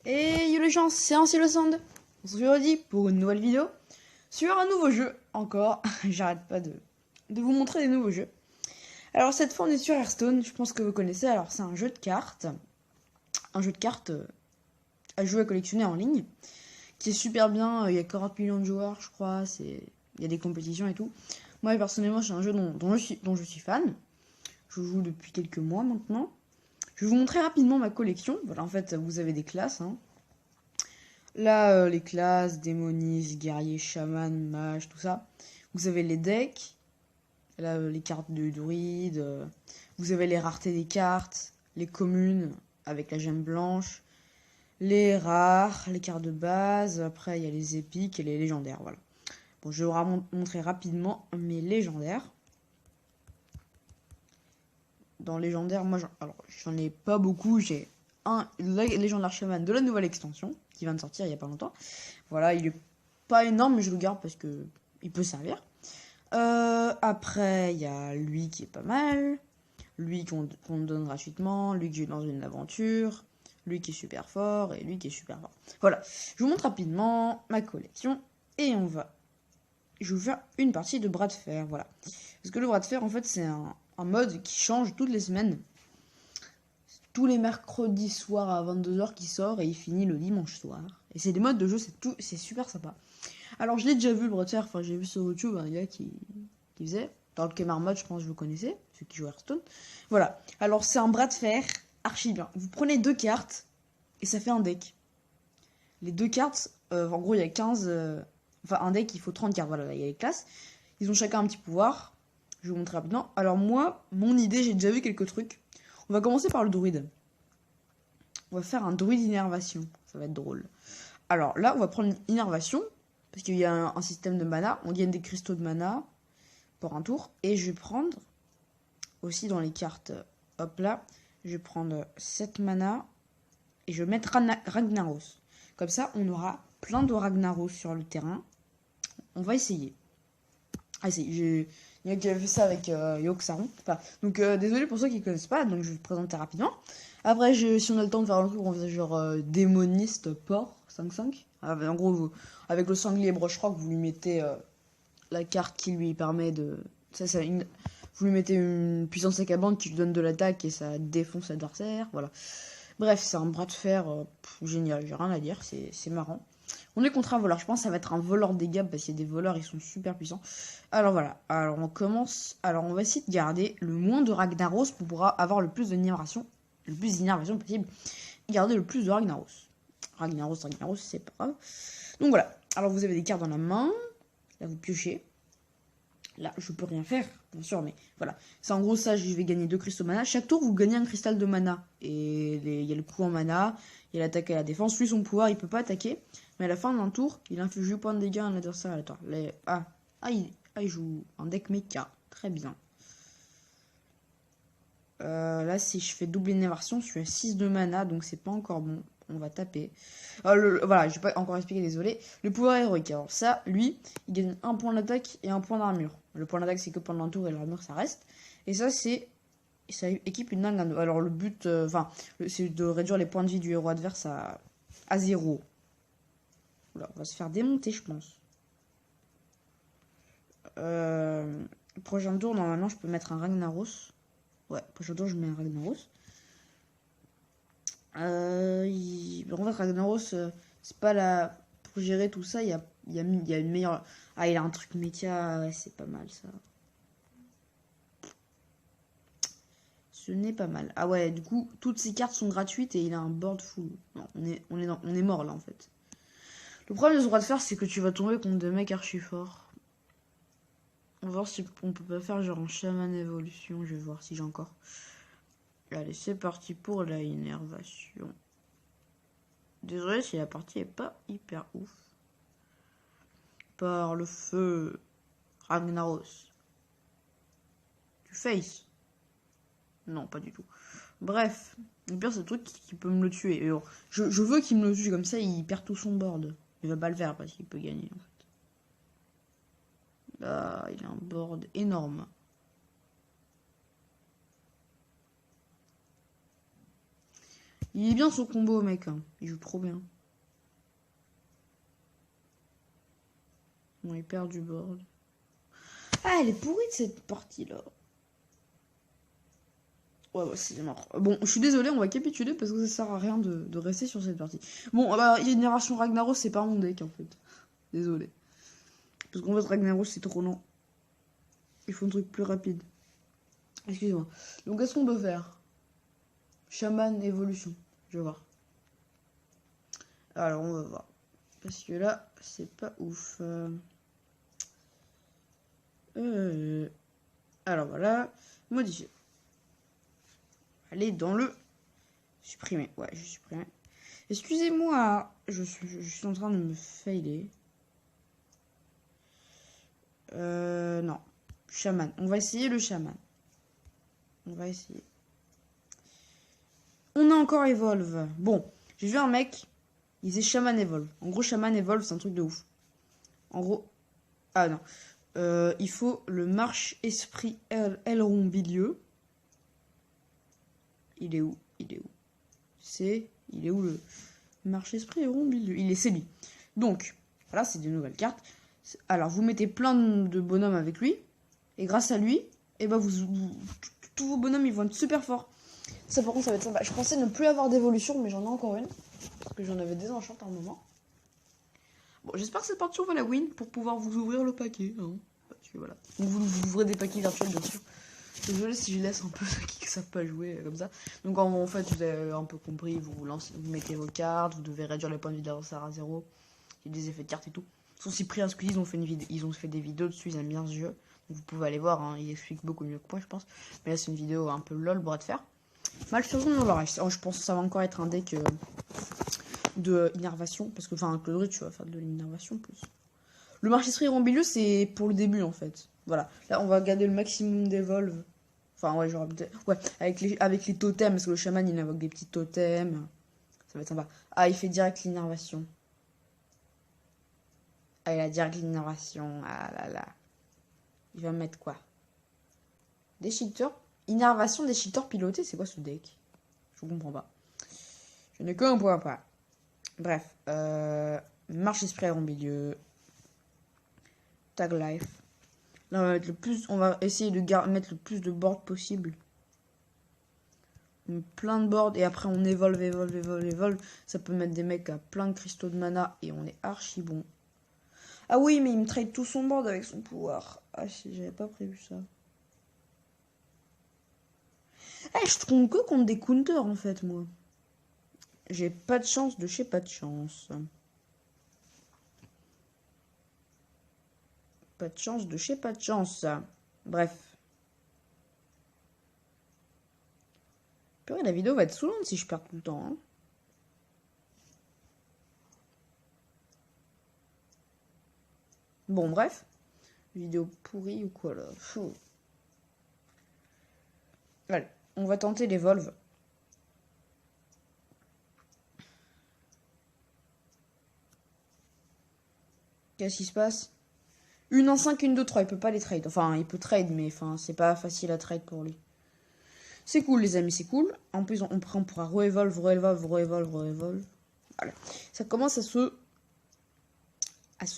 Et yo les gens, c'est ainsi le Sand. On se redit pour une nouvelle vidéo sur un nouveau jeu. Encore, j'arrête pas de vous montrer des nouveaux jeux. Alors cette fois on est sur Hearthstone, je pense que vous connaissez. Alors c'est un jeu de cartes. Un jeu de cartes à jouer, à collectionner en ligne. Qui est super bien, il y a 40 millions de joueurs je crois. Il y a des compétitions et tout. Moi personnellement c'est un jeu dont je suis fan. Je joue depuis quelques mois maintenant. Je vais vous montrer rapidement ma collection. Voilà, en fait, vous avez des classes. Là, les classes, démoniste, guerrier, chaman, mage, tout ça. Vous avez les decks. Là, les cartes de druide. Vous avez les raretés des cartes. Les communes, avec la gemme blanche. Les rares, les cartes de base. Après, il y a les épiques et les légendaires. Voilà. Bon, je vais vous montrer rapidement mes légendaires. Dans légendaire, moi, j'en ai pas beaucoup. J'ai un légendaire chaman de la nouvelle extension qui vient de sortir il y a pas longtemps. Voilà, il est pas énorme, mais je le garde parce que il peut servir. Après, il y a lui qui est pas mal. Lui qu'on donne gratuitement. Lui qui est dans une aventure. Lui qui est super fort. Et lui qui est super fort. Voilà, je vous montre rapidement ma collection. Et je vais vous faire une partie de bras de fer. Voilà. Parce que le bras de fer, en fait, c'est un mode qui change toutes les semaines. Tous les mercredis soirs à 22h qui sort et il finit le dimanche soir. Et c'est des modes de jeu, c'est super sympa. Alors je l'ai déjà vu le bras de fer, enfin j'ai vu sur YouTube un gars qui faisait. Dans le Kemar mode, je pense que vous connaissez, ceux qui jouent à Hearthstone. Voilà, alors c'est un bras de fer archi bien. Vous prenez deux cartes et ça fait un deck. Les deux cartes, en gros il y a 15... enfin un deck il faut 30 cartes, voilà, il y a les classes. Ils ont chacun un petit pouvoir. Je vais vous montrer rapidement. Alors moi, mon idée, j'ai déjà vu quelques trucs. On va commencer par le druide. On va faire un druide innervation. Ça va être drôle. Alors là, on va prendre une innervation. Parce qu'il y a un système de mana. On gagne des cristaux de mana pour un tour. Et je vais prendre aussi dans les cartes. Hop là. Je vais prendre 7 mana. Et je vais mettre Ragnaros. Comme ça, on aura plein de Ragnaros sur le terrain. On va essayer. Ah, il y a qui avait fait ça avec Yogg-Saron. Enfin, donc désolé pour ceux qui ne connaissent pas, donc je vais vous présenter rapidement. Après, si on a le temps de faire un truc, on fait genre démoniste porc 5-5. En gros, avec le sanglier broche-roc, vous lui mettez la carte qui lui permet de... Vous lui mettez une puissance accabante qui lui donne de l'attaque et ça défonce l'adversaire. Voilà. Bref, c'est un bras de fer génial, j'ai rien à dire, c'est marrant. On est contre un voleur, je pense que ça va être un voleur des gaps parce qu'il y a des voleurs, ils sont super puissants. Alors voilà, alors on commence, alors on va essayer de garder le moins de Ragnaros pour pouvoir avoir le plus d'innervation, possible, et garder le plus de Ragnaros. Ragnaros, c'est pas grave. Donc voilà, alors vous avez des cartes dans la main, là vous piochez. Là, je peux rien faire, bien sûr, mais voilà. C'est en gros ça, je vais gagner 2 cristaux mana. Chaque tour, vous gagnez un cristal de mana. Et il y a le coup en mana, il y a l'attaque et la défense. Lui, son pouvoir, il peut pas attaquer. Mais à la fin d'un tour, il inflige 8 points de dégâts à l'adversaire aléatoire. Il joue un deck mecha. Très bien. Là, si je fais double inversion, je suis à 6 de mana, donc c'est pas encore bon. On va taper. Voilà, je vais pas encore expliquer, désolé. Le pouvoir héroïque. Alors ça, lui, il gagne un point d'attaque et un point d'armure. Le point d'attaque, c'est que pendant un tour et l'armure, ça reste. Et ça, ça équipe une langue. Alors le but, c'est de réduire les points de vie du héros adverse à 0. Voilà, on va se faire démonter, je pense. Prochain tour, normalement, je peux mettre un Ragnaros. Ouais, prochain tour, je mets un Ragnaros. En fait, Ragnaros, c'est pas la... Pour gérer tout ça, il y a une meilleure... Ah, il a un truc métia, ouais, c'est pas mal, ça. Ce n'est pas mal. Ah ouais, du coup, toutes ces cartes sont gratuites et il a un board full. Non, on est mort, là, en fait. Le problème de ce droit de fer, c'est que tu vas tomber contre des mecs archi forts. On va voir si on peut pas faire genre un chaman évolution. Je vais voir si j'ai encore. Allez, c'est parti pour la innervation. Désolé si la partie est pas hyper ouf. Par le feu, Ragnaros. Tu face? Non, pas du tout. Bref, le pire c'est le truc qui peut me le tuer. Et bon, je veux qu'il me le tue, comme ça il perd tout son board. Il va pas le faire parce qu'il peut gagner en fait. Là, il a un board énorme. Il est bien son combo, mec. Hein. Il joue trop bien. Bon, il perd du board. Ah, elle est pourrie de cette partie-là. Ouais, c'est mort. Bon, je suis désolé, on va capituler parce que ça sert à rien de rester sur cette partie. Bon, bah, Génération Ragnaros, c'est pas mon deck, en fait. Désolé. Parce qu'en fait, Ragnaros, c'est trop lent. Il faut un truc plus rapide. Excusez-moi. Donc, qu'est-ce qu'on peut faire? Shaman évolution. Je vais voir. Alors, on va voir. Parce que là, c'est pas ouf. Alors, voilà. Modifier. Aller dans le... Supprimer. Ouais, je supprime. Excusez-moi. Je suis en train de me failer. Non. Shaman. On va essayer le chaman. On va essayer. On a encore Evolve. Bon, j'ai vu un mec, il disait Shaman Evolve. En gros, Shaman Evolve, c'est un truc de ouf. En gros... Ah non. Il faut le Marche Esprit Aileron Bilieu. Il est où? Il est où? Il est où le Marche Esprit Aileron Bilieu? Il est Sébi. Donc, voilà, c'est des nouvelles cartes. Alors, vous mettez plein de bonhommes avec lui. Et grâce à lui, et ben tous vos bonhommes, ils vont être super forts. Ça, par contre, ça va être sympa. Je pensais ne plus avoir d'évolution, mais j'en ai encore une. Parce que j'en avais des enchantes à un moment. Bon, j'espère que cette partie, on va la win pour pouvoir vous ouvrir le paquet. Hein. Parce que voilà. Donc, vous ouvrez des paquets virtuels, bien sûr. Désolé si je laisse un peu ceux qui ne savent pas jouer comme ça. Donc, en fait, vous avez un peu compris. Vous mettez vos cartes. Vous devez réduire les points de vie d'adversaire à 0. Il y a des effets de cartes et tout. Son Cyprien Squeeze, ils ont fait des vidéos dessus. Ils aiment bien ce jeu. Donc, vous pouvez aller voir. Hein. Il explique beaucoup mieux que moi, je pense. Mais là, c'est une vidéo un peu lol, bras de fer. Malfusion de l'orage. Je pense que ça va encore être un deck de innervation. Parce que, enfin, Claude Rich, tu vas faire de l'innervation plus. Le marché rambilieux, c'est pour le début en fait. Voilà. Là, on va garder le maximum d'evolve. Enfin, ouais, genre, ouais, avec les totems. Parce que le chaman, il invoque des petits totems. Ça va être sympa. Ah, il fait direct l'innervation. Ah, il a direct l'innervation. Ah là là. Il va mettre quoi? Des cheaters. Innervation des cheaters pilotés, c'est quoi ce deck? Je comprends pas. Je ne comprends pas. Bref. Marche esprit en milieu. Tag life. Là, on va essayer de mettre le plus de boards possible. Plein de boards et après on évolve. Ça peut mettre des mecs à plein de cristaux de mana et on est archi bon. Ah oui, mais il me trade tout son board avec son pouvoir. Ah, j'avais pas prévu ça. Eh, je trompe que contre des counters en fait, moi. J'ai pas de chance de chez pas de chance. Pas de chance de chez pas de chance. Bref. Purée, la vidéo va être saoulante si je perds tout le temps. Hein. Bon, bref. Vidéo pourrie ou quoi là? Fou. Allez, on va tenter l'Evolve. Qu'est-ce qui se passe? Une en 5, une 2, 3. Il peut pas les trade. Enfin, il peut trade, mais enfin, c'est pas facile à trade pour lui. C'est cool, les amis, c'est cool. En plus, on pourra re-evolve. Voilà. Ça commence à se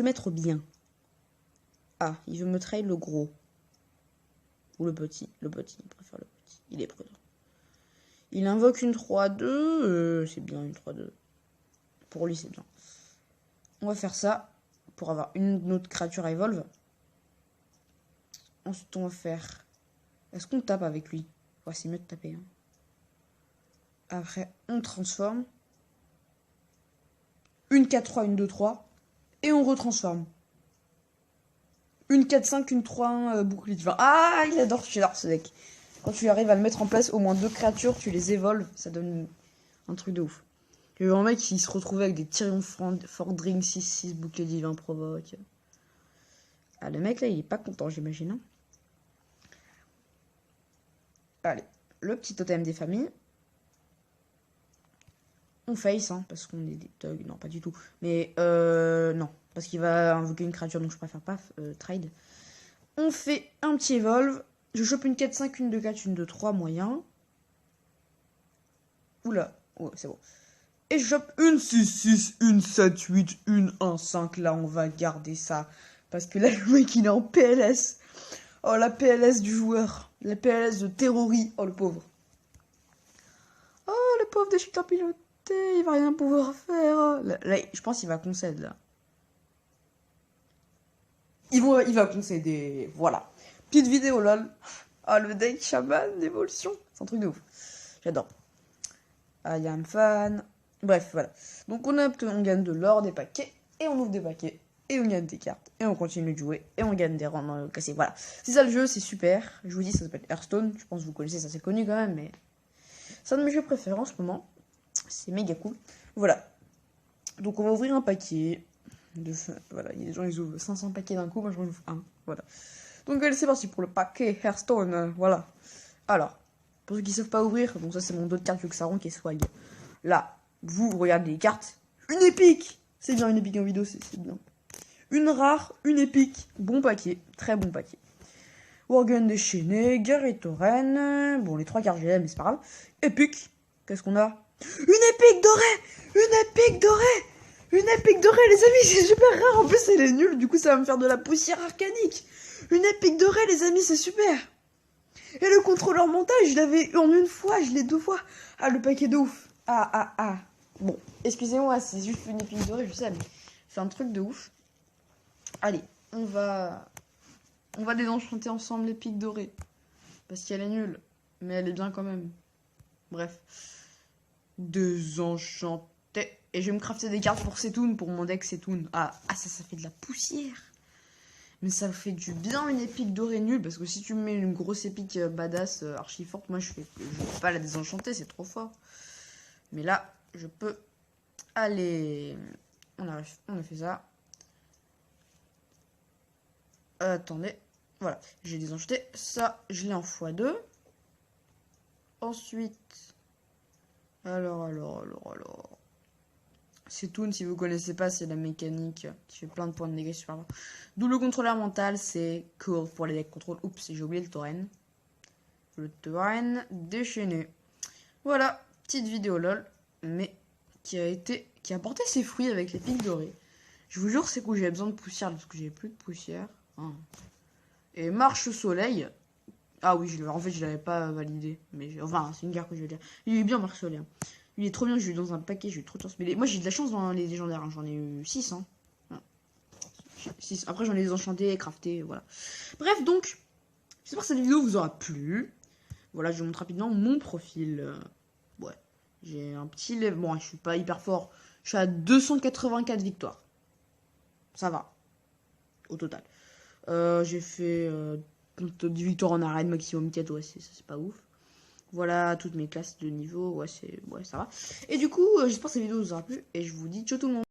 mettre bien. Ah, il veut me trade le gros. Ou le petit. Le petit, il préfère le petit. Il est présent. Il invoque une 3-2. C'est bien, une 3-2. Pour lui, c'est bien. On va faire ça. Pour avoir une autre créature à evolve. Ensuite, on va faire... Est-ce qu'on tape avec lui? Ouais, c'est mieux de taper. Hein. Après, on transforme. Une 4-3, une 2-3. Et on retransforme. Une 4-5, une 3-1 bouclier divin. Ah, j'adore ce deck. Quand tu arrives à le mettre en place, au moins 2 créatures, tu les évolves. Ça donne un truc de ouf. J'ai vu un mec qui se retrouvait avec des Tyrion Fordring 6-6 bouclier divin provoque. Ah, le mec là, il est pas content, j'imagine. Hein. Allez, le petit totem des familles. On face, hein, parce qu'on est des thugs. Non, pas du tout. Mais, non. Parce qu'il va invoquer une créature, donc je préfère pas trade. On fait un petit evolve. Je chope une 4-5, une 2-4, une 2-3, moyen. Oula. Ouais, c'est bon. Et je chope une 6-6, une 7-8, une 1-5. Là, on va garder ça. Parce que là, le mec, il est en PLS. Oh, la PLS du joueur. La PLS de Terrori. Oh, le pauvre. Oh, le pauvre déchiqueteur piloté. Il va rien pouvoir faire. Là, je pense qu'il va concéder, là. Il va concéder. Voilà. Petite vidéo, lol. Ah, le deck chaman d'évolution. C'est un truc de ouf. J'adore. I am fan. Bref, voilà. Donc on gagne de l'or, des paquets, et on ouvre des paquets, et on gagne des cartes, et on continue de jouer, et on gagne des rangs dans le cassé. Voilà. C'est ça le jeu, c'est super. Je vous dis, ça s'appelle Hearthstone. Je pense que vous connaissez, ça c'est connu quand même, mais c'est un de mes jeux préférés en ce moment. C'est méga cool. Voilà. Donc on va ouvrir un paquet. Voilà, il y a des gens ils ouvrent 500 paquets d'un coup, moi je ouvre un. Voilà. Donc allez, c'est parti pour le paquet Hearthstone. Voilà. Alors, pour ceux qui ne savent pas ouvrir, donc ça c'est mon dos de cartes Luxaron qui est swag. Là, vous regardez les cartes. Une épique. C'est bien une épique en vidéo, c'est bien. Une rare, une épique. Bon paquet, très bon paquet. Worgen déchaîné, guerre et tauren. Bon, les 3 cartes j'ai, mais c'est pas grave. Épique. Qu'est-ce qu'on a? Une épique dorée. Une épique dorée. Une épique dorée, les amis, c'est super rare. En plus, elle est nulle, du coup, ça va me faire de la poussière arcanique. Une épique dorée, les amis, c'est super. Et le contrôleur mental, je l'avais en une fois, je l'ai 2 fois. Ah, le paquet de ouf. Ah. Bon, excusez-moi, c'est juste une épine dorée, je sais, mais c'est un truc de ouf. Allez, on va désenchanter ensemble l'épine dorée. Parce qu'elle est nulle, mais elle est bien quand même. Bref. Désenchanter. Et je vais me crafter des cartes pour Setoun, pour mon deck Setoun. Ah, ça fait de la poussière. Mais ça fait du bien une épique dorée nulle, parce que si tu me mets une grosse épique badass archi forte, moi je peux pas la désenchanter, c'est trop fort. Mais là, je peux. Allez, on a fait ça. Attendez, voilà, j'ai désenchanté ça, je l'ai en x2. Ensuite, alors. Setoun, si vous connaissez pas, c'est la mécanique qui fait plein de points de dégâts super fort. D'où le contrôleur mental, c'est cool pour les decks contrôle. Oups, j'ai oublié le tauren. Le tauren déchaîné. Voilà, petite vidéo lol, mais qui a porté ses fruits avec les pics dorés. Je vous jure, c'est cool, j'avais besoin de poussière parce que j'ai plus de poussière. Et marche soleil. Ah oui, en fait, je l'avais pas validé. Mais enfin, c'est une carte que je veux dire. Il est bien marche soleil. Il est trop bien, j'ai eu dans un paquet, j'ai eu trop de chance. Mais moi j'ai de la chance dans les légendaires, hein. J'en ai eu 6. Hein. 6. Après j'en ai des enchantés, craftés, voilà. Bref, donc, j'espère que cette vidéo vous aura plu. Voilà, je vous montre rapidement mon profil. Ouais, j'ai un petit level. Bon, je suis pas hyper fort. Je suis à 284 victoires. Ça va, au total. J'ai fait 10 victoires en arène, maximum 4, ouais, c'est pas ouf. Voilà toutes mes classes de niveau, ouais ça va. Et du coup, j'espère que cette vidéo vous aura plu et je vous dis ciao tout le monde.